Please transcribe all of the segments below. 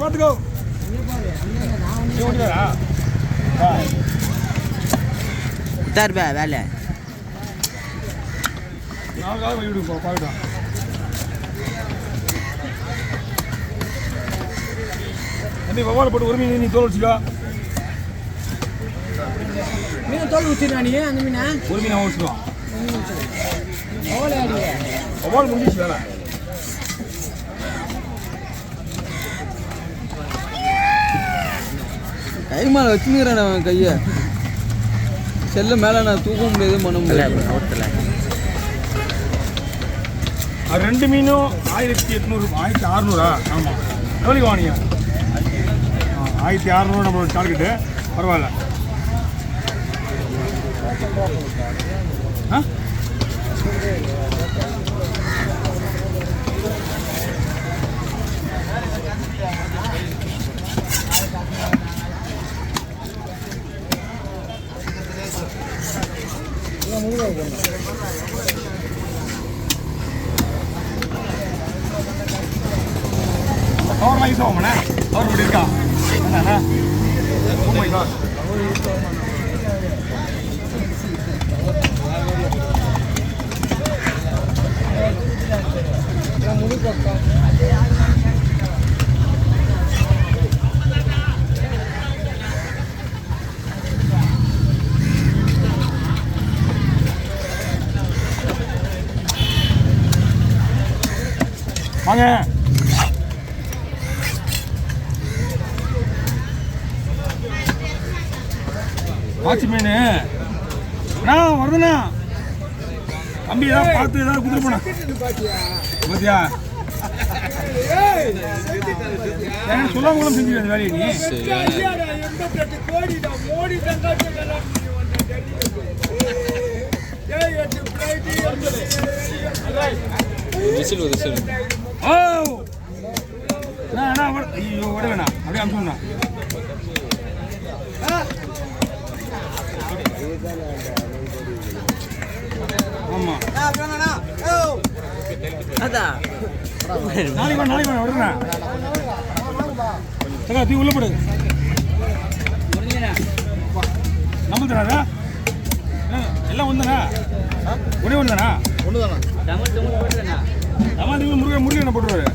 பார்த்துக்கோ தருபா வேலை பார்க்கலாம். தம்பி வவாலை போட்டு ஒரு மீன் நீ தோல் வச்சுக்கோ. மீன் தோல் வச்சுருக்கா நீ அந்த மீனை ஒரு மீன் அவன் வச்சுக்குவான். வவால் முடிஞ்சிச்சு வேலை. கை மேலே வச்சுக்கிறேன் அவன் கையை செல்ல மேலே நான் தூக்க முடியாது பண்ண முடியாது. அது 2 மீனும் 1800 1600. ஆமாம் எவ்வளோ வாங்கிங்க? 1600 நம்மளோட டார்கெட்டு. பரவாயில்ல. ஆ கவர்லாம் யூஸ் ஆகுமாண்ணே? கவர் இப்படி இருக்கா என்னண்ணா? Oh my God. வாங்க ஆச்சி மீன் அண்ணா வருதுண்ணா. தம்பி ஏதாவது பார்த்து ஏதாவது கொடுத்துட்டு போனா பார்த்தியா? சொல்லாம கூட செஞ்சு அந்த வேலையை நீ ஓ ஐயோ வர வேணாம் அப்படியே அனுப்பிச்சுண்ணா. ஆமா அதான் நாளைக்கு விடுறேன். சகா தீ உள்ள போடு. நம்ம தானே எல்லாம் ஒன்றுதானா? ஒரே ஒன்று தானா? ஒன்று தானா? தமிழ் முருகன் போட்டுருவாரு.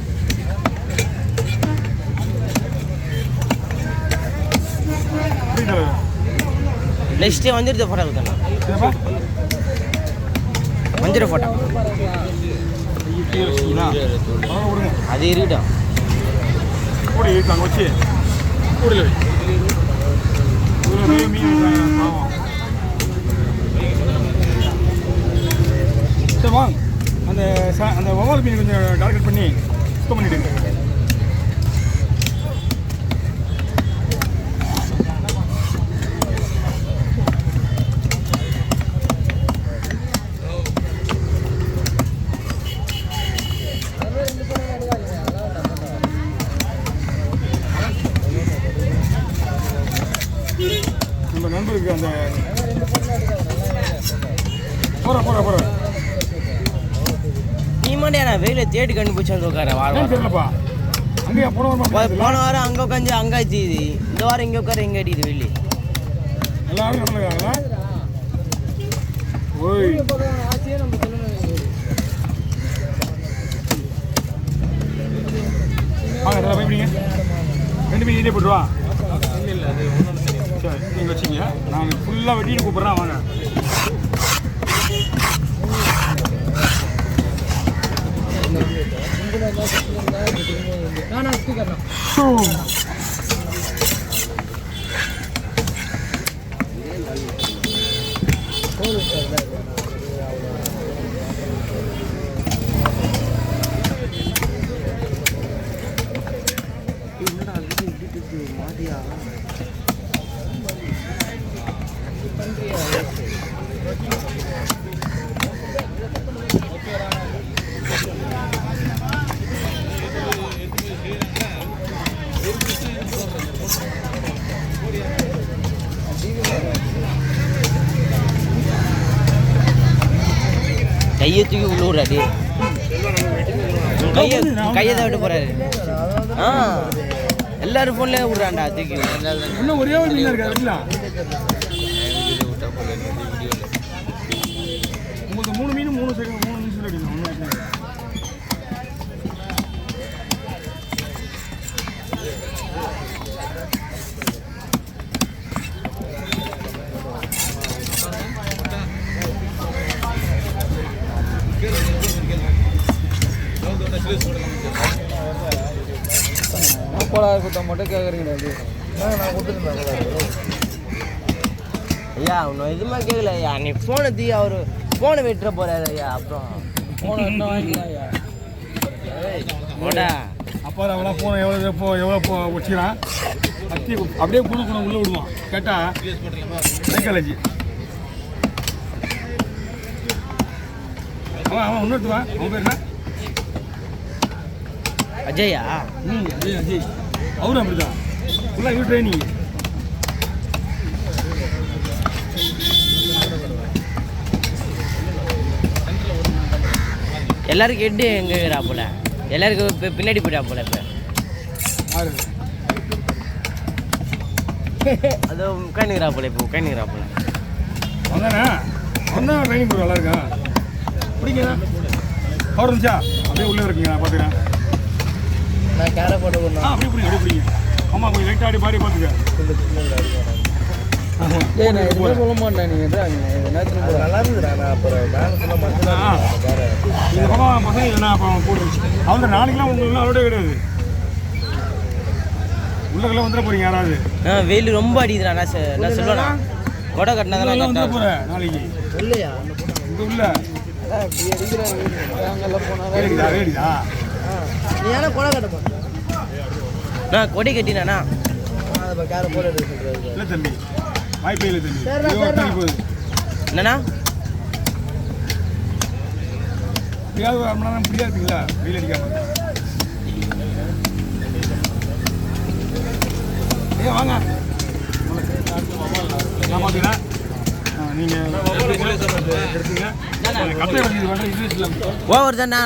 நெக்ஸ்ட்டு வந்துடுது ஃபோட்டோ தானே வந்துடு ஃபோட்டோ அது இருக்கட்டும். கூடி இருக்காங்க வச்சு கூடையில் சரி வாங்க. அந்த வவால் மீன் கொஞ்சம் டார்கெட் பண்ணி சுத்தம் பண்ணிவிடுங்க. நம்ம நண்பருக்கு அந்த போற நீ மட்டும் நான் வெயில தேடி கண்டுபிடிச்சு வந்து உட்கார தெரியலப்பா. அங்கேயா போன வாரம் அங்கே உட்காந்து அங்கே அடிச்சுது. இந்த வாரம் இங்கே உட்கார எங்கே அடிக்குது வெள்ளி. எல்லாரும் நடந்துருக்காங்களா? ஓய் வாங்க சார் பயப்படிங்க. 2 மீன் இதே போட்டுருவா. சரி நீங்கள் வச்சுங்க. நான் ஃபுல்லாக வெட்டின்னு கூப்பிட்றேன் வாங்க. உள்ளூராடி கையை கையை தான் விட்டு போறாரு. ஆ எல்லாரும் ஃபோன்ல விடுறான்டா தூக்கி. இன்னும் ஒரே ஒரு மீன் இருக்கா வீட்டில்? உங்களுக்கு 3 மீன் 3 செகண்ட் 3 நிமிஷம் அடிக்கணும். ஒன்றும் அப்போடா கொடுத்தா மட்டும் கேட்குறீங்களா அது? நான் கொடுத்துருந்தேன். ஐயா ஒன்றும் எதுவுமே கேட்கல ஐயா. நீ ஃபோனை தூக்கி அவர் ஃபோனை வெட்டுற போறாரு ஐயா. அப்புறம் ஃபோனை என்ன வாங்கிக்கலாம் ஐயா? ஓடா அப்போ அவெல்லாம் ஃபோனை எவ்வளோ வச்சுக்கிறான் கத்தி அப்படியே கூட உள்ளே விடுவான். கேட்டால் சைக்காலஜி அவன் இன்னொருத்துவான். அவன் பேர் என்ன? அஜயா. அஜய் அவரும் அப்படிதான் ஃபுல்லாக இவர் ட்ரைனிங். எல்லாருக்கும் ஹெட்டு எங்கே இருக்கிறா போல, எல்லாருக்கும் இப்போ பின்னாடி போயிட்டா போல. இப்போ அது உட்காந்துக்கிறா போல. இப்போ உட்காந்துக்கிறா போல. அவன்தானே அவன் தான் ட்ரைனிங் கொடுக்க நல்லா இருக்கான். பிடிங்க அவர் இருந்துச்சா அப்படியே உள்ளே இருக்கீங்க. நான் பார்த்துக்கிறேன். நான் கேரை போட்டு போனேன். அப்படியே பிடிங்க. ஆமாம் கொஞ்சம் லைட்டாக ஆடி பாடி பார்த்துக்க. ஏய் நான் எதுவுமே சொல்ல மாட்டேன். நீங்கள் என்ன நல்லா இருந்துடா. நான் அப்புறம் பேங்க்ல மட்டும் இந்த பக்கம் பசங்க என்ன அப்போ போட்டுருச்சு. அவங்க நாளைக்கெல்லாம் உங்களுக்கு அவரோட கிடையாது. உள்ளக்கெல்லாம் வந்துட போறீங்க யாராவது? வெயில் ரொம்ப அடிக்குதுடா. நான் சொல்லுவேண்ணா கொடை கட்டினா தான் வந்துட போகிறேன் நாளைக்கு. இல்லையா இங்கே உள்ள இப்படி அடிக்கிறாங்க. அங்கெல்லாம் போனால் வேடிதா நீ ஏன்னா கொடை கட்ட போகிறேன். நான் கொடி கட்டினாண்ணா. அதை கேரை போட்டு எடுக்க சொல்கிறேன். இல்லை தம்பி வாய்ப்பே இல்லை தம்பி. போகுது என்னண்ணா எப்படியாவது ஒரு மணி நேரம் ஃப்ரீயாக இருப்பீங்களா? வெயில் அடிக்காம வாங்க. நான் பார்த்துக்கிறேன். நீங்கள் எடுத்துங்க. கட்டளை இங்கிலீஷில் ஓவர் தானே.